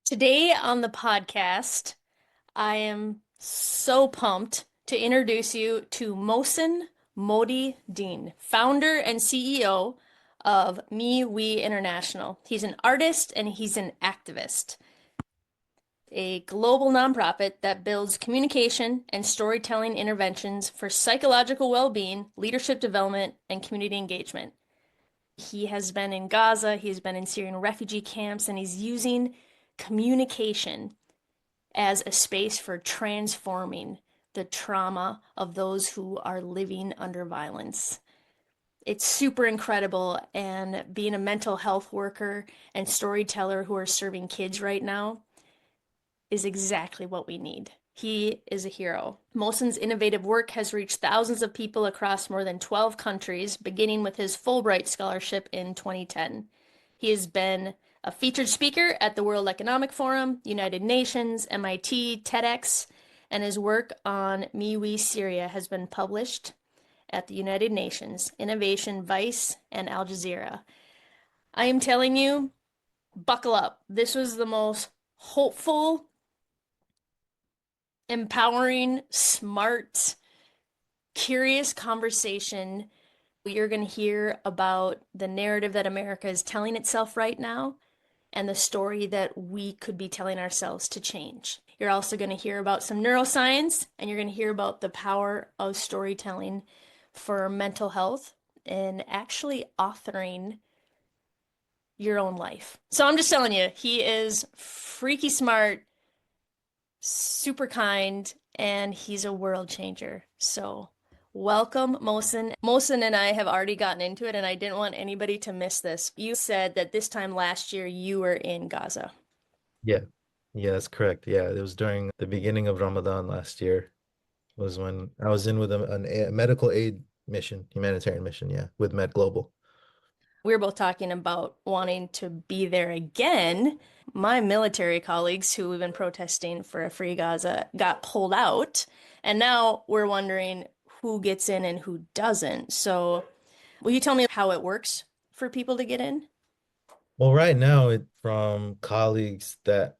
Today on the podcast, I am so pumped to introduce you to Mohsin Modi-Din, founder and CEO of Me We International. He's an artist and he's an activist, a global nonprofit that builds communication and storytelling interventions for psychological well-being, leadership development, and community engagement. He has been in Gaza, he's been in Syrian refugee camps, and he's using communication as a space for transforming the trauma of those who are living under violence. It's super incredible, and being a mental health worker and storyteller who are serving kids right now is exactly what we need. He is a hero. Mohsin's innovative work has reached thousands of people across more than 12 countries, beginning with his Fulbright scholarship in 2010. He has been a featured speaker at the World Economic Forum, United Nations, MIT, TEDx, and his work on MeWe Syria has been published at the United Nations, Innovation, Vice, and Al Jazeera. I am telling you, buckle up. This was the most hopeful, empowering, smart, curious conversation. You're going to hear about the narrative that America is telling itself right now and the story that we could be telling ourselves to change. You're also going to hear about some neuroscience, and you're going to hear about the power of storytelling for mental health and actually authoring your own life. So I'm just telling you, he is freaky smart, super kind, and he's a world changer. So welcome, Mohsin. Mohsin and I have already gotten into it, and I didn't want anybody to miss this. You said that this time last year you were in Gaza. Yeah. Yeah, that's correct. Yeah, it was during the beginning of Ramadan last year was when I was in with a medical aid mission, humanitarian mission, yeah, with Med Global. We were both talking about wanting to be there again. My military colleagues who have been protesting for a free Gaza got pulled out, and now we're wondering who gets in and who doesn't. So, will you tell me how it works for people to get in? Well, right now it from colleagues that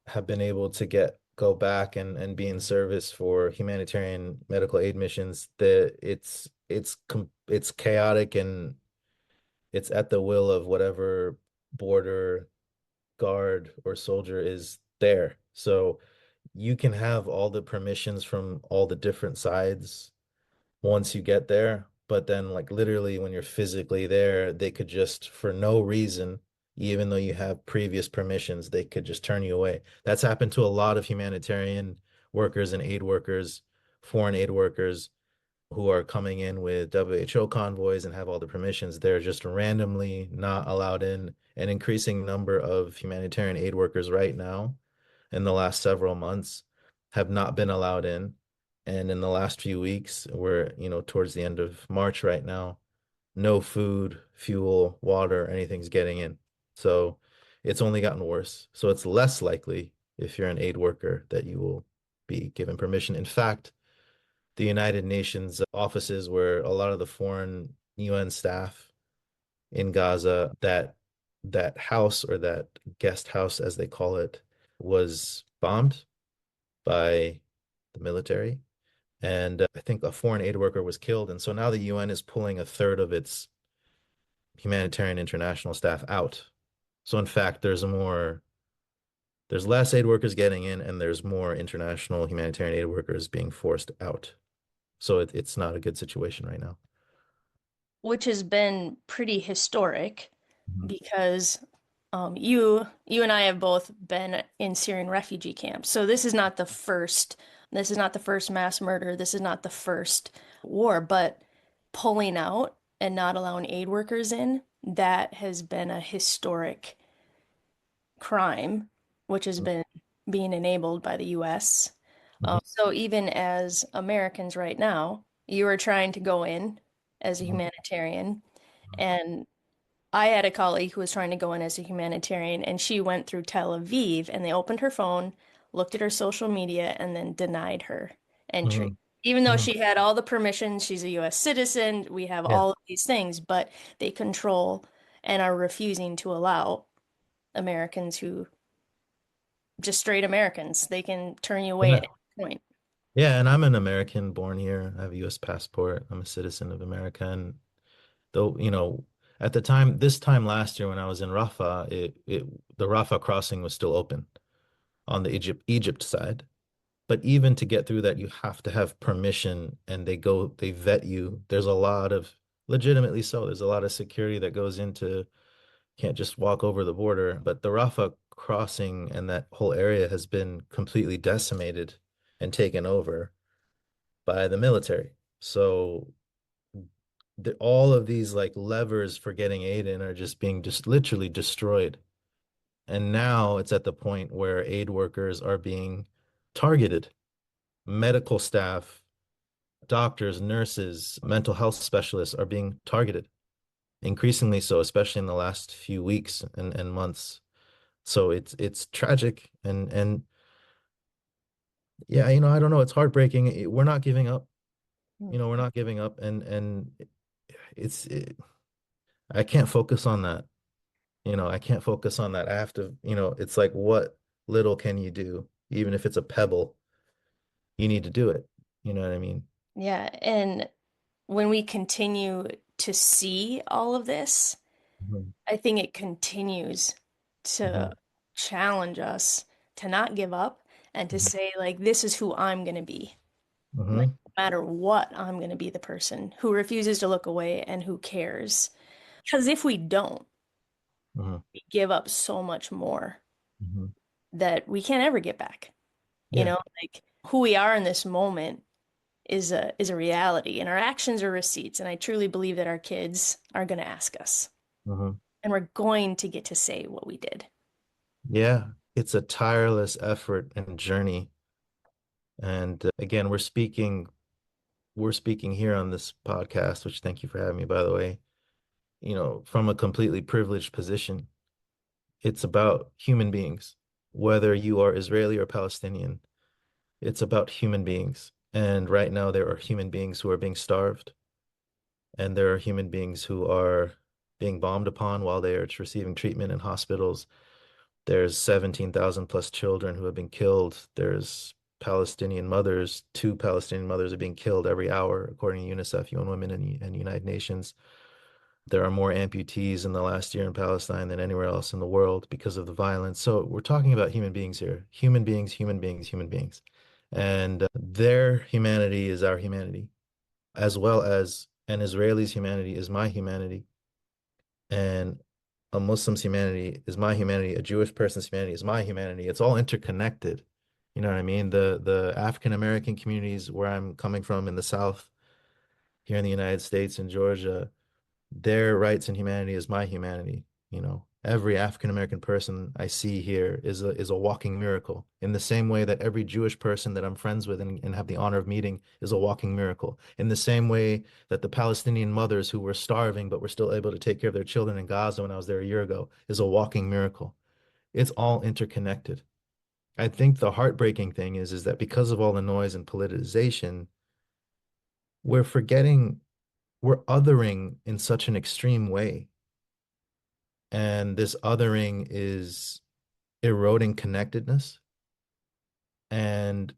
have been able to get go back and be in service for humanitarian medical aid missions, that it's chaotic and it's at the will of whatever border guard or soldier is there. So you can have all the permissions from all the different sides once you get there, but then like literally when you're physically there, they could just for no reason, even though you have previous permissions, they could just turn you away. That's happened to a lot of humanitarian workers and aid workers, foreign aid workers who are coming in with WHO convoys and have all the permissions. They're just randomly not allowed in. An increasing number of humanitarian aid workers right now in the last several months have not been allowed in. And in the last few weeks, we're, towards the end of March right now, no food, fuel, water, anything's getting in. So it's only gotten worse. So it's less likely if you're an aid worker that you will be given permission. In fact, the United Nations offices where a lot of the foreign UN staff in Gaza, that house or that guest house, as they call it, was bombed by the military. And I think a foreign aid worker was killed. And so now the UN is pulling a third of its humanitarian international staff out. So in fact, there's less aid workers getting in, and there's more international humanitarian aid workers being forced out. So it's not a good situation right now. Which has been pretty historic Mhm. because you and I have both been in Syrian refugee camps. So this is not the first mass murder. This is not the first war, but pulling out and not allowing aid workers in, that has been a historic crime, which has been being enabled by the US. Mhm. So even as Americans right now, you are trying to go in as a Mhm. humanitarian, and I had a colleague who was trying to go in as a humanitarian, and she went through Tel Aviv, and they opened her phone, looked at her social media, and then denied her entry. Mhm. Even though Mhm. she had all the permissions, she's a US citizen, we have Yeah. all of these things, but they control and are refusing to allow Americans who just straight Americans. They can turn you away at Yeah. any point. Yeah, and I'm an American born here. I have a US passport. I'm a citizen of America. And though, at the time, this time last year when I was in Rafah, the Rafah crossing was still open on the Egypt side. But even to get through that, you have to have permission and they vet you. There's a lot of, legitimately so, there's a lot of security that goes into, can't just walk over the border. But the Rafah crossing and that whole area has been completely decimated and taken over by the military. So all of these like levers for getting aid in are just being just literally destroyed. And now it's at the point where aid workers are being targeted. Medical staff, doctors, nurses, mental health specialists are being targeted, increasingly so, especially in the last few weeks and months. So it's tragic and yeah, I don't know, it's heartbreaking. We're not giving up. We're not giving up and it's it, I can't focus on that. I can't focus on that. I have to, it's like what little can you do? Even if it's a pebble, you need to do it. You know what I mean? Yeah, and when we continue to see all of this, Mhm. I think it continues to Mhm. challenge us to not give up and to Mhm. say, like, this is who I'm going to be. Like, Mhm. no matter what, I'm going to be the person who refuses to look away and who cares. Because if we don't, Mhm. we give up so much more Mhm. that we can't ever get back. You Yeah. know, like who we are in this moment is a reality, and our actions are receipts. And I truly believe that our kids are going to ask us, Mhm. and we're going to get to say what we did. Yeah. It's a tireless effort and journey. And again, we're speaking here on this podcast, which thank you for having me, by the way, from a completely privileged position. It's about human beings, whether you are Israeli or Palestinian. It's about human beings. And right now, there are human beings who are being starved, and there are human beings who are being bombed upon while they are receiving treatment in hospitals. There's 17,000 plus children who have been killed. There's Palestinian mothers, two Palestinian mothers are being killed every hour, according to UNICEF, UN Women, and United Nations. There are more amputees in the last year in Palestine than anywhere else in the world because of the violence. So we're talking about human beings here. Human beings, human beings, human beings. And their humanity is our humanity, as well as an Israeli's humanity is my humanity, and a Muslim's humanity is my humanity, a Jewish person's humanity is my humanity. It's all interconnected. You know what I mean? The African American communities where I'm coming from in the South, here in the United States in Georgia, their rights and humanity is my humanity. Every African American person I see here is a walking miracle. In the same way that every Jewish person that I'm friends with and have the honor of meeting is a walking miracle. In the same way that the Palestinian mothers who were starving but were still able to take care of their children in Gaza when I was there a year ago is a walking miracle. It's all interconnected. I think the heartbreaking thing is that because of all the noise and politicization, we're forgetting, we're othering in such an extreme way. And this othering is eroding connectedness. And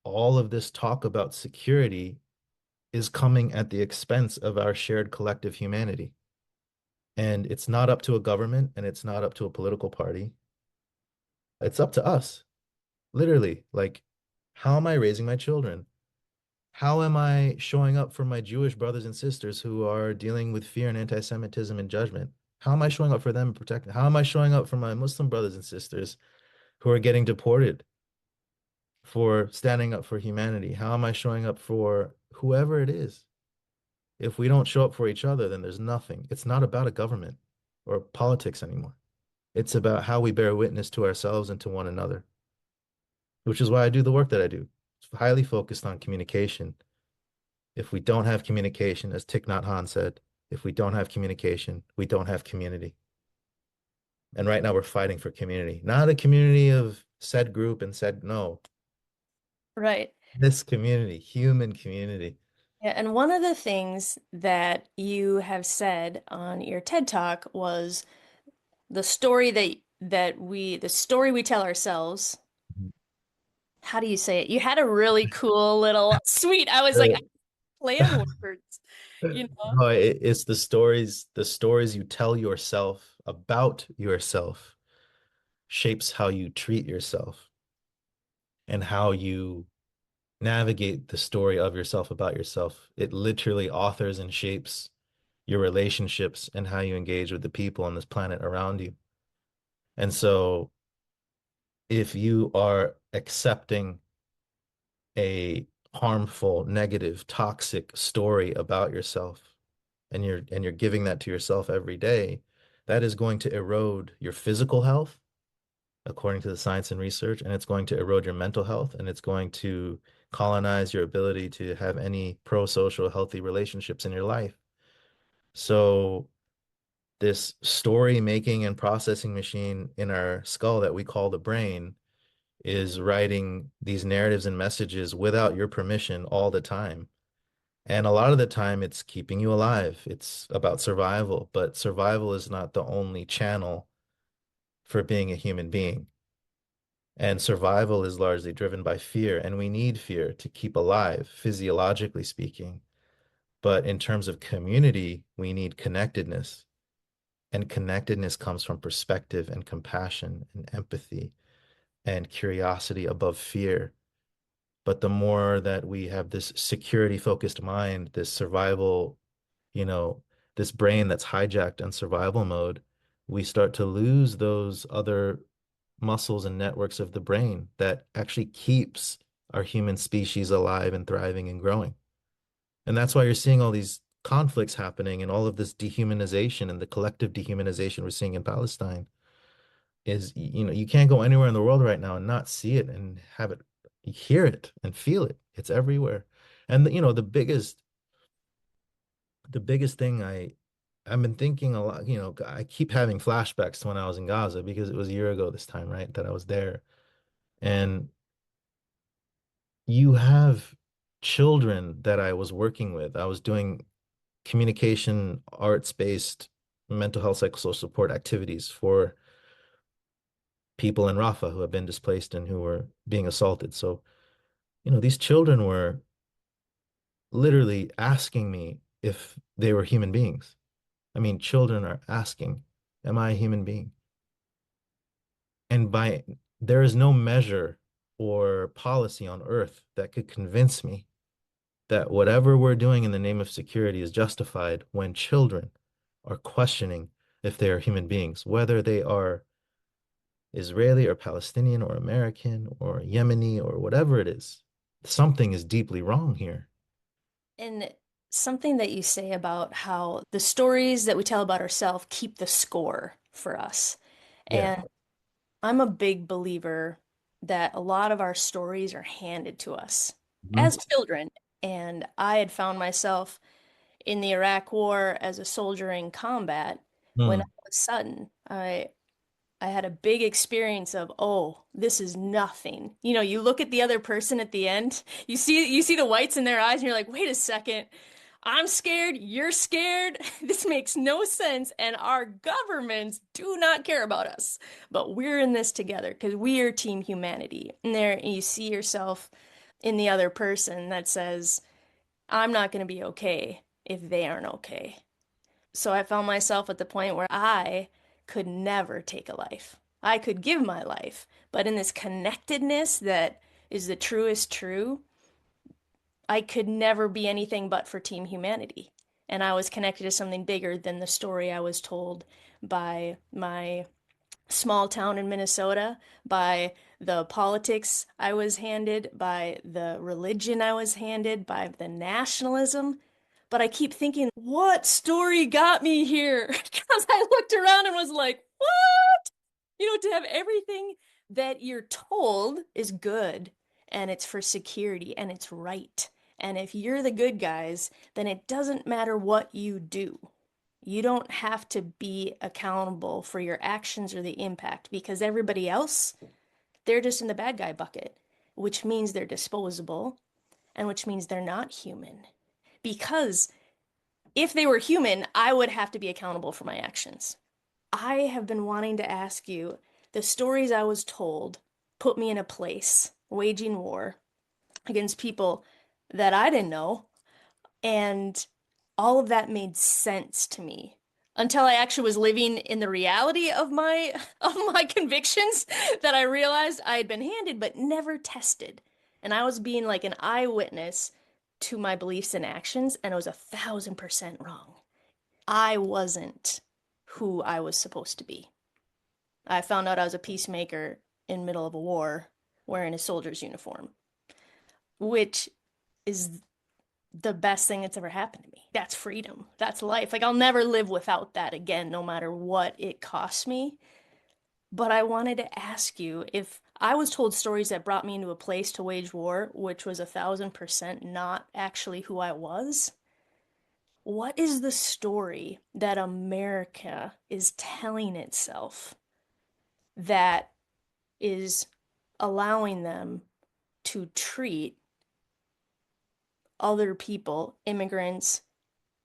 all of this talk about security is coming at the expense of our shared collective humanity. And it's not up to a government and it's not up to a political party. It's up to us, literally. Like, how am I raising my children? How am I showing up for my Jewish brothers and sisters who are dealing with fear and anti-Semitism and judgment? How am I showing up for them and protecting? How am I showing up for my Muslim brothers and sisters who are getting deported for standing up for humanity? How am I showing up for whoever it is? If we don't show up for each other, then there's nothing. It's not about a government or politics anymore. It's about how we bear witness to ourselves and to one another, which is why I do the work that I do. It's highly focused on communication. If we don't have communication, as Thich Nhat Hanh said, if we don't have communication, we don't have community. And right now we're fighting for community, not a community of said group and said no, Right. this community, human community. Yeah, and one of the things that you have said on your TED Talk was the story that that the story we tell ourselves, how do you say it? You had a really cool little sweet. I was like, I play on words, you know? No, it's the stories you tell yourself about yourself shapes how you treat yourself and how you navigate the story of yourself about yourself. It literally authors and shapes your relationships and how you engage with the people on this planet around you. And so if you are accepting a harmful, negative, toxic story about yourself and you're giving that to yourself every day, that is going to erode your physical health, according to the science and research, and it's going to erode your mental health and it's going to colonize your ability to have any pro-social, healthy relationships in your life. So this story making and processing machine in our skull that we call the brain is writing these narratives and messages without your permission all the time. And a lot of the time, it's keeping you alive. It's about survival, but survival is not the only channel for being a human being. And survival is largely driven by fear, and we need fear to keep alive, physiologically speaking. But in terms of community, we need connectedness. And connectedness comes from perspective and compassion and empathy and curiosity above fear. But the more that we have this security focused mind, this survival, you know, this brain that's hijacked in survival mode, we start to lose those other muscles and networks of the brain that actually keeps our human species alive and thriving and growing. And that's why you're seeing all these conflicts happening and all of this dehumanization and the collective dehumanization we're seeing in Palestine is, you can't go anywhere in the world right now and not see it and have it, hear it and feel it. It's everywhere. And the biggest thing I've been thinking a lot, I keep having flashbacks to when I was in Gaza because it was a year ago this time, right, that I was there. And you have children that I was working with. I was doing communication, arts-based mental health psychosocial support activities for people in Rafah who have been displaced and who were being assaulted. So, these children were literally asking me if they were human beings. I mean, children are asking, am I a human being? And there is no measure or policy on earth that could convince me that whatever we're doing in the name of security is justified when children are questioning if they are human beings, whether they are Israeli or Palestinian or American or Yemeni or whatever it is. Something is deeply wrong here. And something that you say about how the stories that we tell about ourselves keep the score for us. Yeah. And I'm a big believer that a lot of our stories are handed to us Mhm. as children. And I had found myself in the Iraq War as a soldier in combat when Mm. all of a sudden I had a big experience of, oh, this is nothing. You know, you look at the other person at the end, you see the whites in their eyes, and you're like, wait a second, I'm scared, you're scared. This makes no sense, and our governments do not care about us. But we're in this together because we are team humanity. And there you see yourself in the other person that says, I'm not going to be okay if they aren't okay. So I found myself at the point where I could never take a life. I could give my life, but in this connectedness that is the truest true, I could never be anything but for Team Humanity. And I was connected to something bigger than the story I was told by my small town in Minnesota, by the politics I was handed, by the religion I was handed, by the nationalism. But I keep thinking, what story got me here? Because I looked around and was like, what? You know, to have everything that you're told is good and it's for security and it's right. And if you're the good guys, then it doesn't matter what you do. You don't have to be accountable for your actions or the impact because everybody else, they're just in the bad guy bucket, which means they're disposable and which means they're not human. Because if they were human, I would have to be accountable for my actions. I have been wanting to ask you, the stories I was told put me in a place waging war against people that I didn't know, and all of that made sense to me until I actually was living in the reality of my of my convictions that I realized I had been handed but never tested. And I was being like an eyewitness to my beliefs and actions, and I was 1,000% wrong. I wasn't who I was supposed to be. I found out I was a peacemaker in the middle of a war wearing a soldier's uniform, which is the best thing that's ever happened to me. That's freedom. That's life. Like I'll never live without that again, no matter what it costs me. But I wanted to ask you if I was told stories that brought me into a place to wage war, which was 1,000% not actually who I was. What is the story that America is telling itself that is allowing them to treat other people, immigrants,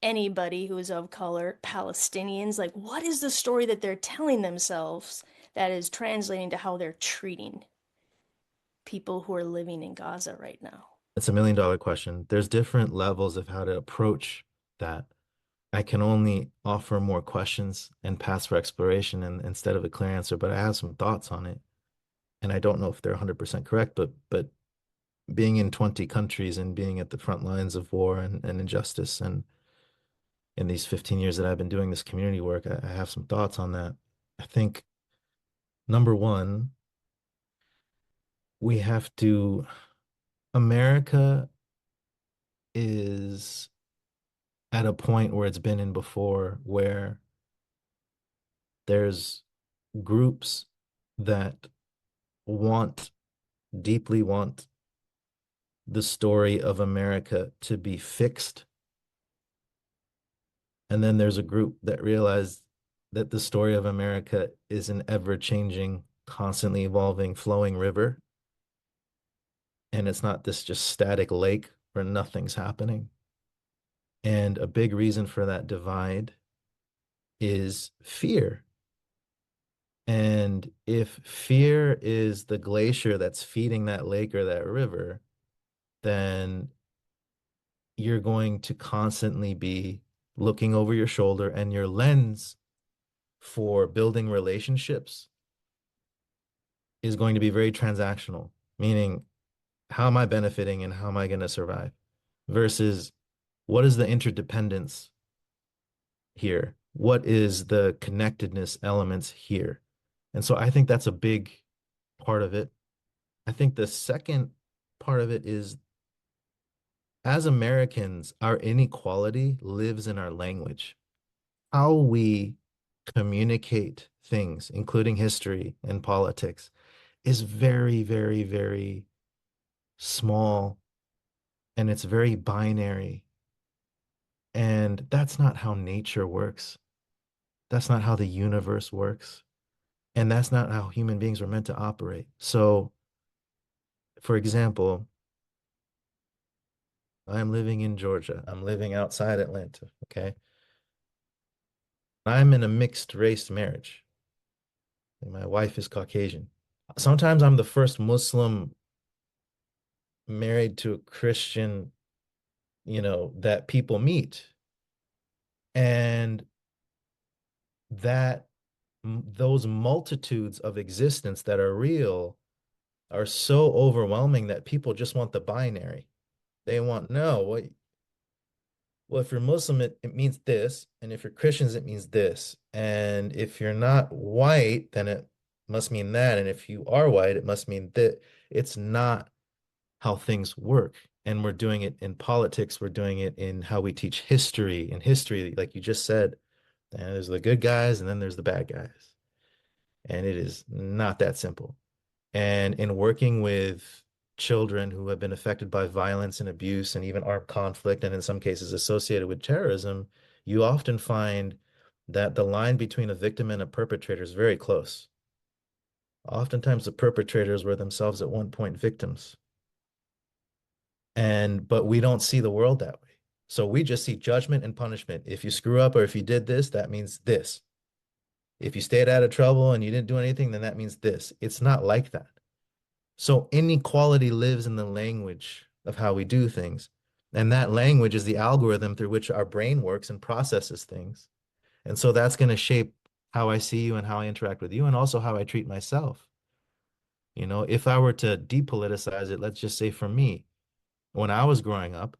anybody who is of color, Palestinians, like what is the story that they're telling themselves that is translating to how they're treating people who are living in Gaza right now? It's $1 million question. There's different levels of how to approach that. I can only offer more questions and pass for exploration and instead of a clear answer, but I have some thoughts on it. And I don't know if they're 100% correct, but being in 20 countries and being at the front lines of war and injustice and in these 15 years that I've been doing this community work, I have some thoughts on that. I think number one, we have to, America is at a point where it's been in before where there's groups that want, deeply want the story of America to be fixed. And then there's a group that realized that the story of America is an ever-changing, constantly evolving, flowing river. And it's not this just static lake where nothing's happening. And a big reason for that divide is fear. And if fear is the glacier that's feeding that lake or that river, then you're going to constantly be looking over your shoulder, and your lens for building relationships is going to be very transactional, meaning how am I benefiting and how am I going to survive versus what is the interdependence here? What is the connectedness elements here? And so I think that's a big part of it. I think the second part of it is as Americans, our inequality lives in our language. How we communicate things, including history and politics, is very, very, very small and it's very binary. And that's not how nature works. That's not how the universe works. And that's not how human beings were meant to operate. So, for example, I'm living in Georgia. I'm living outside Atlanta. Okay. I'm in a mixed race marriage. My wife is Caucasian. Sometimes I'm the first Muslim married to a Christian, that people meet. And that those multitudes of existence that are real are so overwhelming that people just want the binary. They want, no, well, if you're Muslim, it means this. And if you're Christians, it means this. And if you're not white, then it must mean that. And if you are white, it must mean that. It's not how things work. And we're doing it in politics. We're doing it in how we teach history. In history, like you just said, and there's the good guys and then there's the bad guys. And it is not that simple. And in working with children who have been affected by violence and abuse and even armed conflict, and in some cases associated with terrorism, you often find that the line between a victim and a perpetrator is very close. Oftentimes, the perpetrators were themselves at one point victims. But we don't see the world that way. So we just see judgment and punishment. If you screw up or if you did this, that means this. If you stayed out of trouble and you didn't do anything, then that means this. It's not like that. So inequality lives in the language of how we do things. And that language is the algorithm through which our brain works and processes things. And so that's going to shape how I see you and how I interact with you and also how I treat myself. You know, if I were to depoliticize it, let's just say for me, when I was growing up,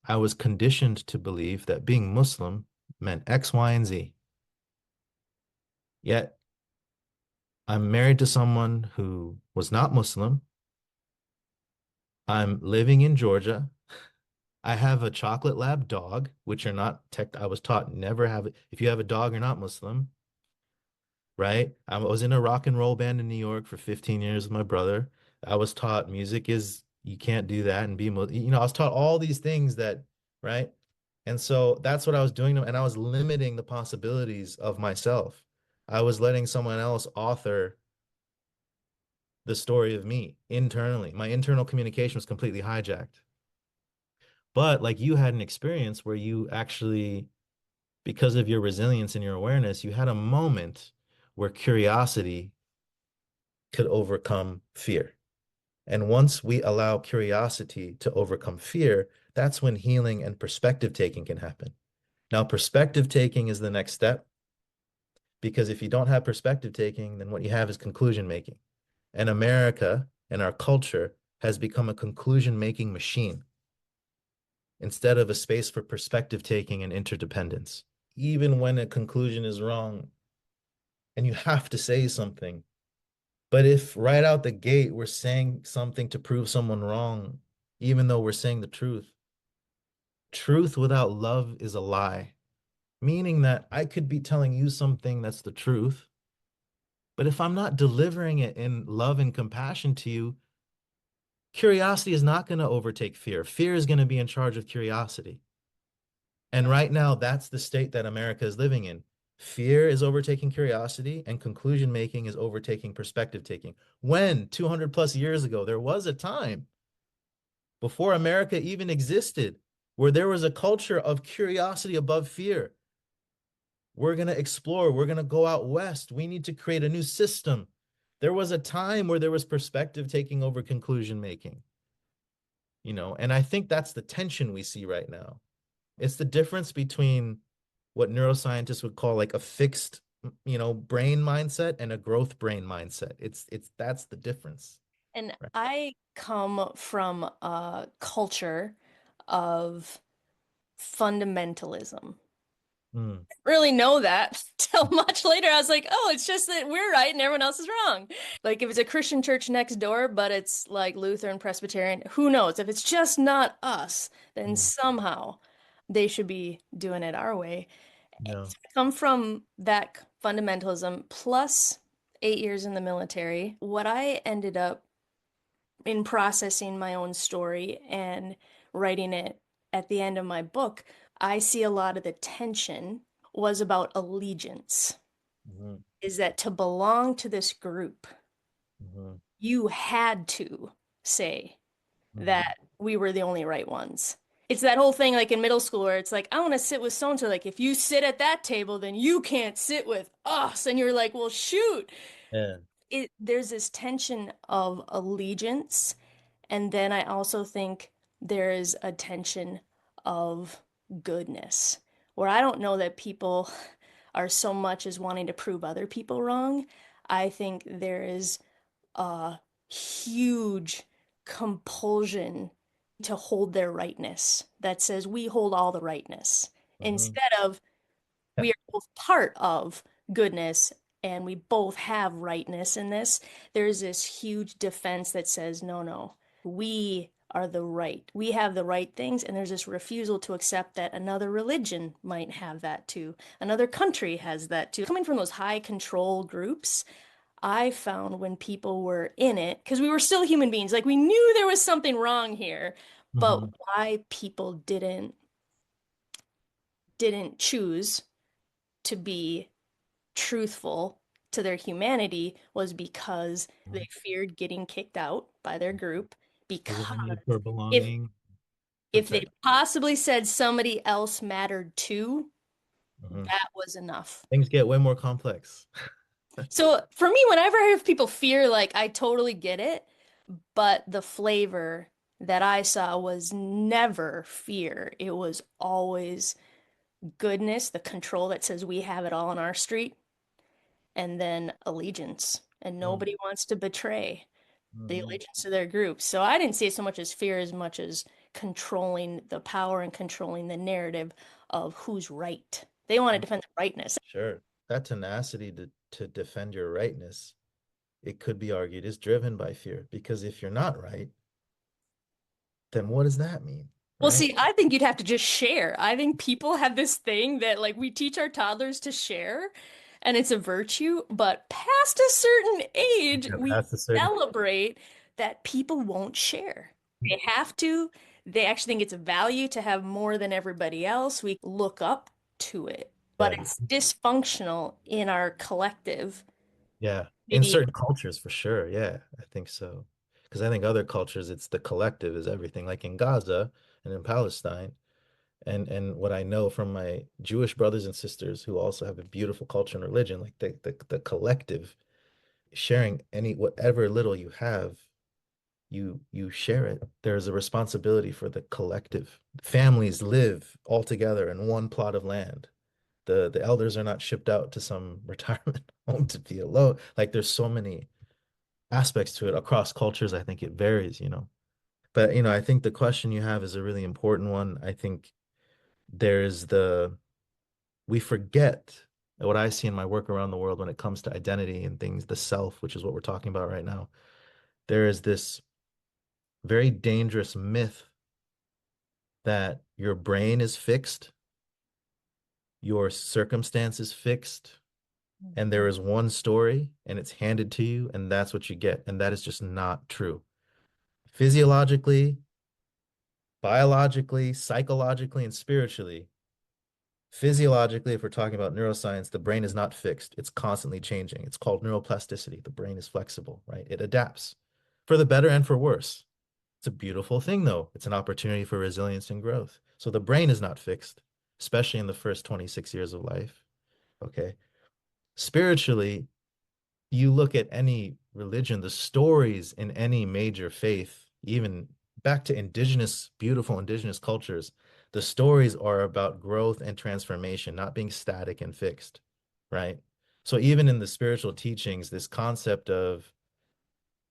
I was conditioned to believe that being Muslim meant X, Y, and Z. Yet I'm married to someone who was not Muslim. I'm living in Georgia. I have a chocolate lab dog, which are not tech. I was taught never have it. If you have a dog, you're not Muslim, right? I was in a rock and roll band in New York for 15 years with my brother. I was taught music is, you can't do that and be, I was taught all these things that, right? And so that's what I was doing. And I was limiting the possibilities of myself. I was letting someone else author the story of me internally. My internal communication was completely hijacked. But like you had an experience where you actually, because of your resilience and your awareness, you had a moment where curiosity could overcome fear. And once we allow curiosity to overcome fear, that's when healing and perspective taking can happen. Now, perspective taking is the next step because if you don't have perspective taking, then what you have is conclusion making. And America and our culture has become a conclusion making machine instead of a space for perspective taking and interdependence. Even when a conclusion is wrong and you have to say something, but if right out the gate we're saying something to prove someone wrong, even though we're saying the truth, truth without love is a lie, meaning that I could be telling you something that's the truth, but if I'm not delivering it in love and compassion to you, curiosity is not going to overtake fear. Fear is going to be in charge of curiosity. And right now, that's the state that America is living in. Fear is overtaking curiosity, and conclusion making is overtaking perspective taking. When 200 plus years ago, there was a time before America even existed where there was a culture of curiosity above fear. We're going to explore, we're going to go out west. We need to create a new system. There was a time where there was perspective taking over conclusion making, and I think that's the tension we see right now. It's the difference between what neuroscientists would call like a fixed, brain mindset and a growth brain mindset. It's that's the difference. And Right. I come from a culture of fundamentalism. Mm, Really know that till much later. I was like, oh, it's just that we're right and everyone else is wrong. Like if it's a Christian church next door, but it's like Lutheran, Presbyterian, who knows? If it's just not us, then mm, somehow they should be doing it our way. yeah. So I come from that fundamentalism plus 8 years in the military. What I ended up in processing my own story and writing it at the end of my book, I see a lot of the tension was about allegiance, Hmm. is that to belong to this group, Hmm. you had to say Hmm. that we were the only right ones. It's that whole thing like in middle school where it's like, I want to sit with so and so. Like, if you sit at that table, then you can't sit with us. And you're like, well, shoot. Yeah. There's this tension of allegiance. And then I also think there is a tension of goodness, where I don't know that people are so much as wanting to prove other people wrong. I think there is a huge compulsion to hold their rightness that says we hold all the rightness Hmm. instead of we are both part of goodness and we both have rightness in this. There's this huge defense that says, no, no, we are the right. We have the right things. And there's this refusal to accept that another religion might have that too. Another country has that too. Coming from those high control groups, I found when people were in it, because we were still human beings, like we knew there was something wrong here, but Hmm. why people didn't choose to be truthful to their humanity was because they feared getting kicked out by their group Because of because the need for if belonging, if they protect. possibly said somebody else mattered too, Mhm. That was enough. Things get way more complex. So for me, whenever I have people fear, like I totally get it, but the flavor that I saw was never fear. It was always goodness, the control that says we have it all on our street, and then allegiance. And Mm. nobody wants to betray the Mhm. allegiance to their group. So I didn't see it so much as fear as much as controlling the power and controlling the narrative of who's right. They want to defend the rightness. Sure. That tenacity to defend your rightness, it could be argued, is driven by fear. Because if you're not right, then what does that mean? Well, Right? see, I think you'd have to just share. I think people have this thing that like we teach our toddlers to share, and it's a virtue, but past a certain age, Yeah, we that's a certain. celebrate that people won't share. They have to. They actually think it's a value to have more than everybody else. We look up to it, but Yeah. it's dysfunctional in our collective. Yeah. In Maybe, certain cultures, for sure. Yeah, I think so. Because I think other cultures, it's the collective is everything. Like in Gaza and in Palestine, and what I know from my Jewish brothers and sisters who also have a beautiful culture and religion, like the collective sharing any whatever little you have, you share it. There's a responsibility for the collective. Families live all together in one plot of land. The elders are not shipped out to some retirement home to be alone. Like there's so many aspects to it across cultures. I think it varies. But I think the question you have is a really important one. I think there's the we forget what I see in my work around the world when it comes to identity and things, the self, which is what we're talking about right now. There is this very dangerous myth that your brain is fixed, your circumstance is fixed, and there is one story and it's handed to you, and that's what you get. And that is just not true. Physiologically, biologically, psychologically, and spiritually, physiologically, if we're talking about neuroscience, the brain is not fixed. It's constantly changing. It's called neuroplasticity. The brain is flexible, right? It adapts for the better and for worse. It's a beautiful thing, though. It's an opportunity for resilience and growth. So the brain is not fixed, especially in the first 26 years of life. Okay. Spiritually, you look at any religion, the stories in any major faith, even back to indigenous, beautiful indigenous cultures, the stories are about growth and transformation, not being static and fixed, right? So even in the spiritual teachings, this concept of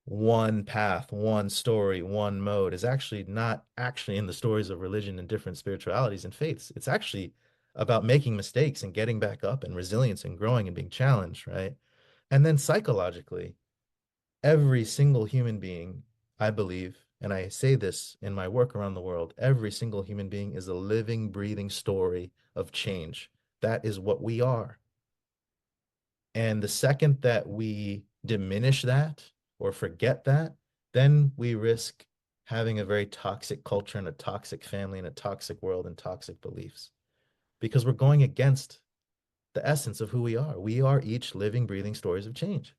one path, one story, one mode is actually not actually in the stories of religion and different spiritualities and faiths. It's actually about making mistakes and getting back up and resilience and growing and being challenged, right? And then psychologically, every single human being, I believe, and I say this in my work around the world, every single human being is a living, breathing story of change. That is what we are. And the second that we diminish that or forget that, then we risk having a very toxic culture and a toxic family and a toxic world and toxic beliefs because we're going against the essence of who we are. We are each living, breathing stories of change,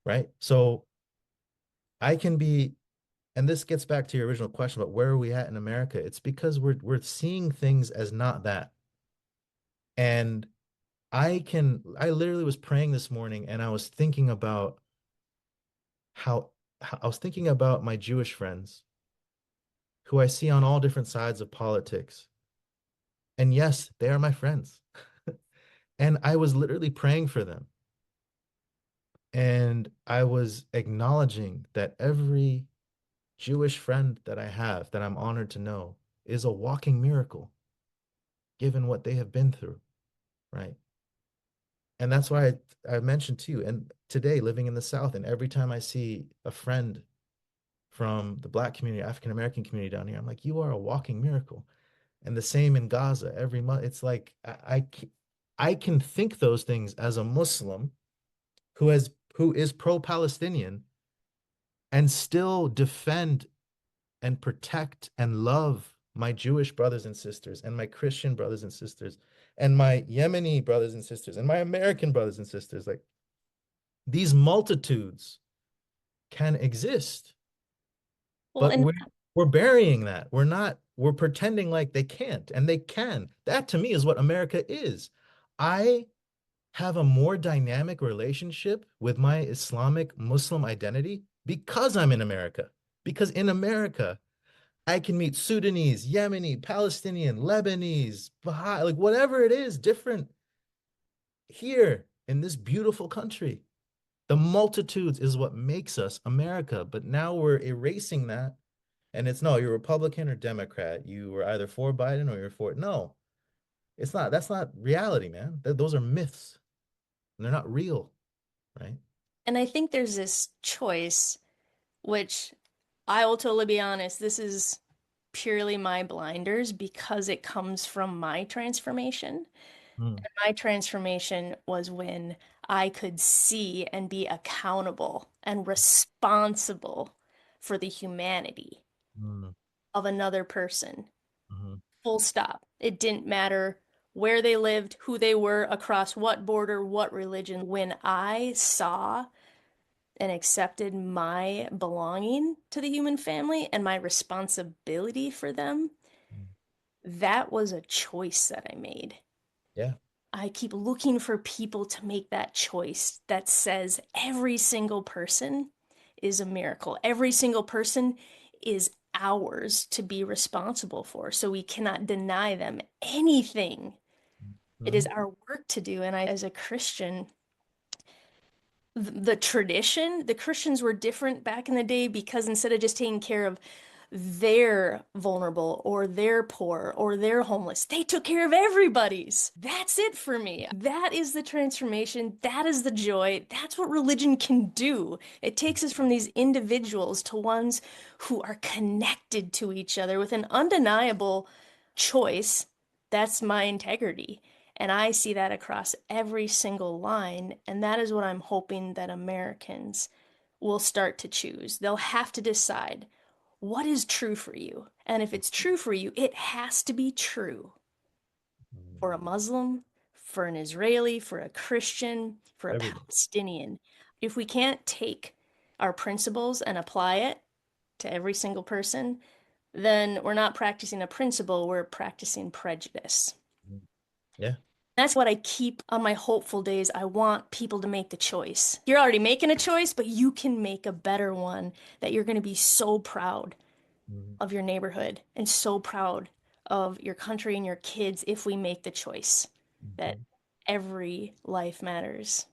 right? So I can be, and this gets back to your original question about where are we at in America? It's because we're seeing things as not that. And I literally was praying this morning and I was thinking about how I was thinking about my Jewish friends who I see on all different sides of politics. And yes, they are my friends. And I was literally praying for them. And I was acknowledging that every Jewish friend that I have that I'm honored to know is a walking miracle, given what they have been through, right? And that's why I mentioned too, and today living in the South, and every time I see a friend from the Black community, African American community down here, I'm like, you are a walking miracle. And the same in Gaza every month. It's like I can think those things as a Muslim who is pro-Palestinian and still defend and protect and love my Jewish brothers and sisters and my Christian brothers and sisters and my Yemeni brothers and sisters and my American brothers and sisters. Like these multitudes can exist, well, but and we're burying that. We're not, we're pretending like they can't, and they can. That to me is what America is. I have a more dynamic relationship with my Islamic Muslim identity because I'm in America. Because in America, I can meet Sudanese, Yemeni, Palestinian, Lebanese, Baha'i, like whatever it is, different here in this beautiful country. The multitudes is what makes us America. But now we're erasing that. And it's no, you're Republican or Democrat. You were either for Biden or you're for it. No, it's not. That's not reality, man. Those are myths and they're not real, right? And I think there's this choice, which I will totally be honest, this is purely my blinders because it comes from my transformation. Mm, My transformation was when I could see and be accountable and responsible for the humanity mm, of another person. mhm, Full stop. It didn't matter where they lived, who they were, across what border, what religion. When I saw and accepted my belonging to the human family and my responsibility for them, mm. that was a choice that I made. Yeah. I keep looking for people to make that choice that says every single person is a miracle. Every single person is ours to be responsible for. So we cannot deny them anything. It is Mhm, our work to do. And I, as a Christian, the tradition, the Christians were different back in the day because instead of just taking care of their vulnerable or their poor or their homeless, they took care of everybody's. That's it for me. That is the transformation. That is the joy. That's what religion can do. It takes us from these individuals to ones who are connected to each other with an undeniable choice. That's my integrity. And I see that across every single line. And that is what I'm hoping that Americans will start to choose. They'll have to decide what is true for you. And if it's true for you, it has to be true mhm. for a Muslim, for an Israeli, for a Christian, for a Everybody. Palestinian. If we can't take our principles and apply it to every single person, then we're not practicing a principle, we're practicing prejudice. Mhm. Yeah. That's what I keep on my hopeful days. I want people to make the choice. You're already making a choice, but you can make a better one that you're going to be so proud Mhm, of your neighborhood and so proud of your country and your kids if we make the choice that mhm. every life matters.